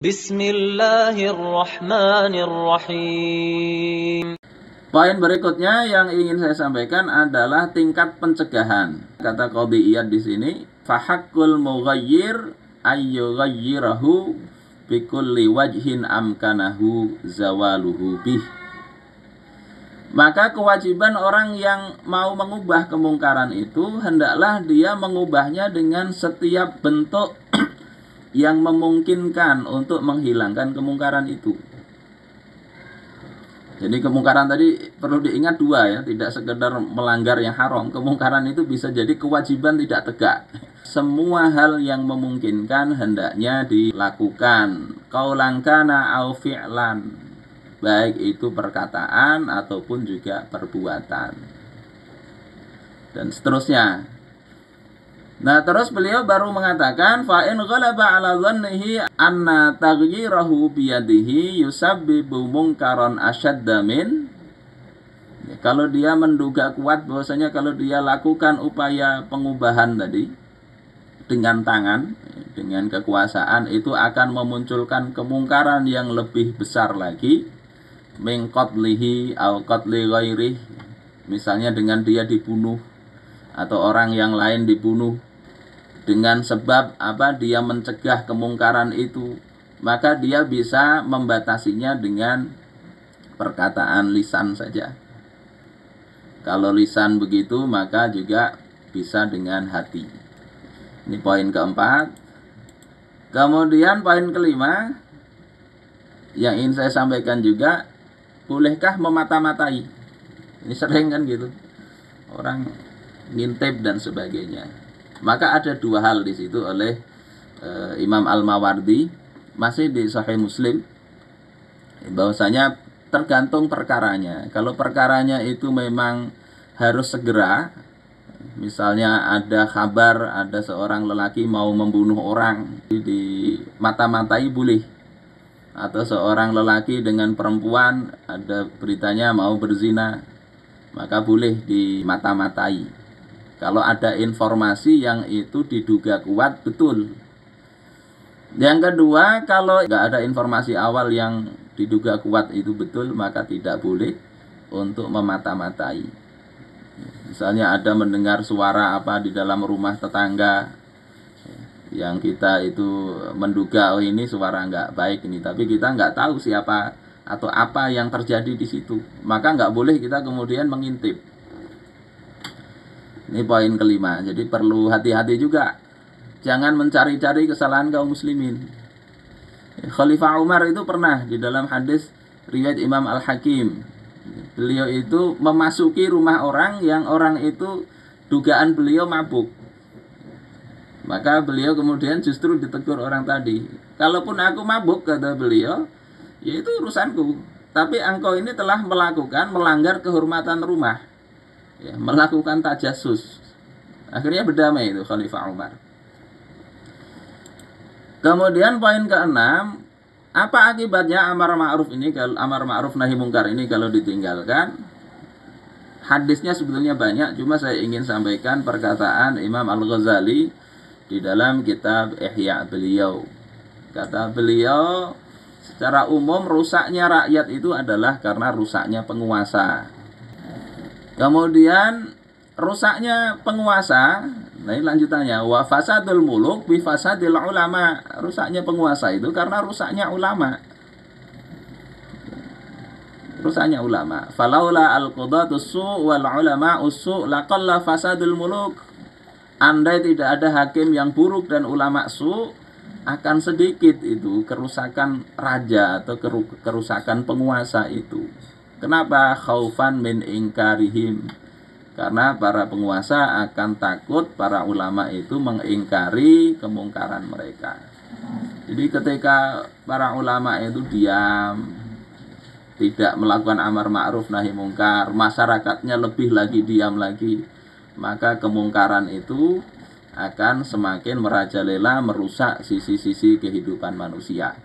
Bismillahirrahmanirrahim. Poin berikutnya yang ingin saya sampaikan adalah tingkat pencegahan. Kata Qadhi Iyad di sini, fahaqqul mughayyir ayyughayyirahu bikulli wajhin amkanahu zawaluhu bih. Maka kewajiban orang yang mau mengubah kemungkaran itu hendaklah dia mengubahnya dengan setiap bentuk yang memungkinkan untuk menghilangkan kemungkaran itu. Jadi kemungkaran tadi perlu diingat dua ya, tidak sekedar melanggar yang haram. Kemungkaran itu bisa jadi kewajiban tidak tegak. Semua hal yang memungkinkan hendaknya dilakukan. Qaulan kana au fi'lan, baik itu perkataan ataupun juga perbuatan. Dan seterusnya. Nah, terus beliau baru mengatakan fa in ghalaba ala dhannihi anna taghyirahu biyadihi yusabbibu munkaran asyadda min. Kalau dia menduga kuat bahwasanya kalau dia lakukan upaya pengubahan tadi dengan tangan, dengan kekuasaan, itu akan memunculkan kemungkaran yang lebih besar lagi, min qatlihi au qatli ghairihi, misalnya dengan dia dibunuh atau orang yang lain dibunuh dengan sebab apa, dia mencegah kemungkaran itu, maka dia bisa membatasinya dengan perkataan lisan saja. Kalau lisan begitu, maka juga bisa dengan hati. Ini poin keempat. Kemudian poin kelima yang ingin saya sampaikan juga, bolehkah memata-matai? Ini sering kan gitu, orang ngintip dan sebagainya. Maka ada dua hal di situ oleh Imam Al-Mawardi, masih di Sahih Muslim, bahwasanya tergantung perkaranya. Kalau perkaranya itu memang harus segera, misalnya ada kabar ada seorang lelaki mau membunuh orang, di mata-matai boleh. Atau seorang lelaki dengan perempuan, ada beritanya mau berzina, maka boleh di mata-matai. Kalau ada informasi yang itu diduga kuat betul. Yang kedua, kalau nggak ada informasi awal yang diduga kuat itu betul, maka tidak boleh untuk memata-matai. Misalnya ada mendengar suara apa di dalam rumah tetangga, yang kita itu menduga, oh ini suara nggak baik ini, tapi kita nggak tahu siapa atau apa yang terjadi di situ, maka nggak boleh kita kemudian mengintip. Ini poin kelima. Jadi perlu hati-hati juga, jangan mencari-cari kesalahan kaum muslimin. Khalifah Umar itu pernah di dalam hadis riwayat Imam Al-Hakim, beliau itu memasuki rumah orang yang orang itu dugaan beliau mabuk. Maka beliau kemudian justru ditegur orang tadi. Kalaupun aku mabuk, kata beliau, ya itu urusanku. Tapi engkau ini telah melanggar kehormatan rumah, ya, melakukan tajasus. Akhirnya berdamai itu Khalifah Umar. Kemudian poin keenam, apa akibatnya amar ma'ruf ini, kalau amar ma'ruf nahi mungkar ini kalau ditinggalkan? Hadisnya sebetulnya banyak, cuma saya ingin sampaikan perkataan Imam Al-Ghazali di dalam kitab Ihya beliau. Kata beliau, secara umum rusaknya rakyat itu adalah karena rusaknya penguasa. Kemudian rusaknya penguasa, nah ini lanjutannya, wa fasadul muluk bi fasadil ulama. Rusaknya penguasa itu karena rusaknya ulama. Rusaknya ulama. Falaula al-qudatus su' wal ulama us-su' laqalla fasadul muluk. Andai tidak ada hakim yang buruk dan ulama su', akan sedikit itu kerusakan raja atau kerusakan penguasa itu. Kenapa? Khaufan min ingkarihim. Karena para penguasa akan takut para ulama itu mengingkari kemungkaran mereka. Jadi ketika para ulama itu diam, tidak melakukan amar ma'ruf nahi mungkar, masyarakatnya lebih lagi diam lagi, maka kemungkaran itu akan semakin merajalela, merusak sisi-sisi kehidupan manusia.